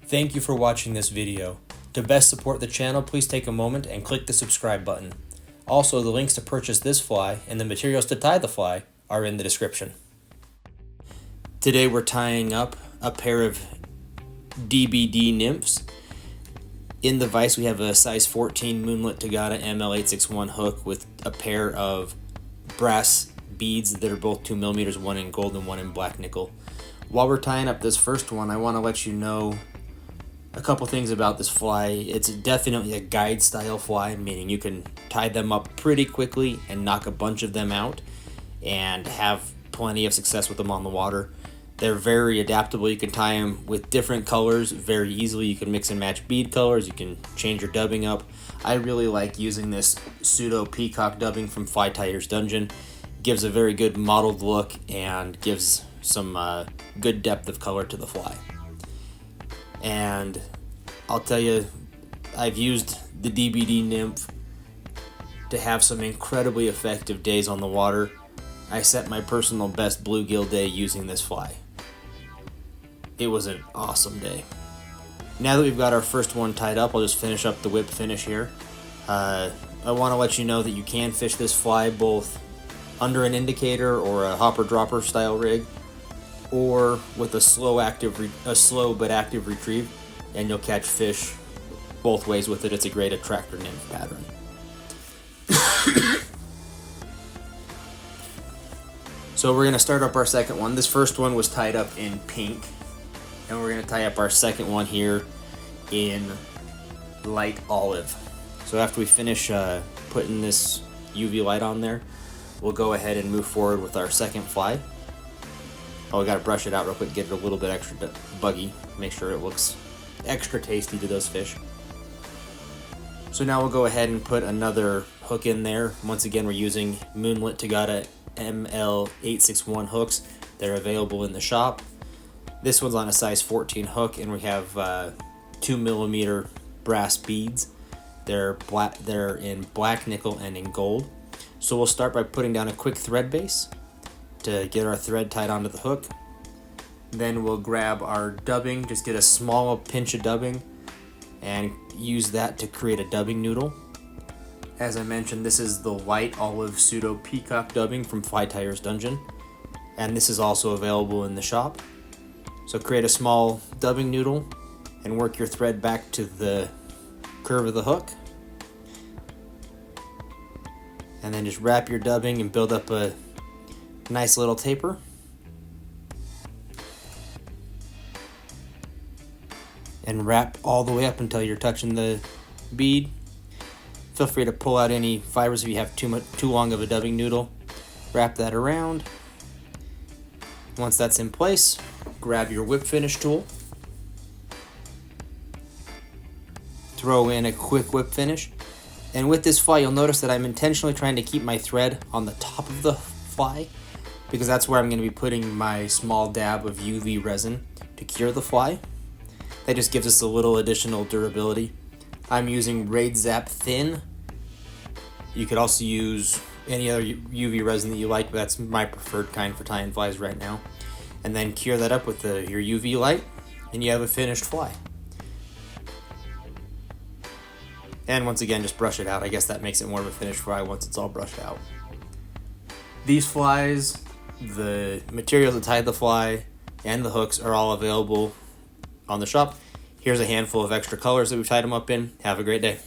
Thank you for watching this video. To best support the channel, please take a moment and click the subscribe button. Also, the links to purchase this fly and the materials to tie the fly are in the description. Today we're tying up a pair of DBD nymphs. In the vise we have a size 14 Moonlit TOGATTA ML861 hook with a pair of brass beads that are both 2mm, one in gold and one in black nickel. While we're tying up this first one, I want to let you know a couple things about this fly. It's definitely a guide style fly, meaning you can tie them up pretty quickly and knock a bunch of them out and have plenty of success with them on the water. They're very adaptable. You can tie them with different colors very easily. You can mix and match bead colors. You can change your dubbing up. I really like using this pseudo peacock dubbing from Fly Tyer's Dungeon. Gives a very good mottled look and gives some good depth of color to the fly. And I'll tell you, I've used the DBD nymph to have some incredibly effective days on the water. I set my personal best bluegill day using this fly. It was an awesome day. Now that we've got our first one tied up, I'll just finish up the whip finish here. I want to let you know that you can fish this fly both under an indicator or a hopper dropper style rig, or with a slow but active retrieve, and you'll catch fish both ways with it. It's a great attractor nymph pattern. So we're going to start up our second one. This first one was tied up in pink, and we're going to tie up our second one here in light olive. So after we finish putting this UV light on there, we'll go ahead and move forward with our second fly. Oh, we got to brush it out real quick, get it a little bit extra buggy, make sure it looks extra tasty to those fish. So now we'll go ahead and put another hook in there. Once again, we're using Moonlit TOGATTA ML861 hooks. They're available in the shop. This one's on a size 14 hook, and we have 2mm brass beads. They're in black nickel and in gold. So we'll start by putting down a quick thread base to get our thread tied onto the hook. Then we'll grab our dubbing, just get a small pinch of dubbing and use that to create a dubbing noodle. As I mentioned, this is the light olive pseudo peacock dubbing from Fly Tyer's Dungeon, and this is also available in the shop. So create a small dubbing noodle and work your thread back to the curve of the hook, and then just wrap your dubbing and build up a nice little taper. And wrap all the way up until you're touching the bead. Feel free to pull out any fibers if you have too long of a dubbing noodle. Wrap that around. Once that's in place, grab your whip finish tool. Throw in a quick whip finish. And with this fly, you'll notice that I'm intentionally trying to keep my thread on the top of the fly, because that's where I'm going to be putting my small dab of UV resin to cure the fly. That just gives us a little additional durability. I'm using Raid Zap Thin. You could also use any other UV resin that you like, but that's my preferred kind for tying flies right now. And then cure that up with your UV light, and you have a finished fly. And once again, just brush it out. I guess that makes it more of a finished fly once it's all brushed out. These flies, the materials that tie the fly, and the hooks are all available on the shop. Here's a handful of extra colors that we've tied them up in. Have a great day.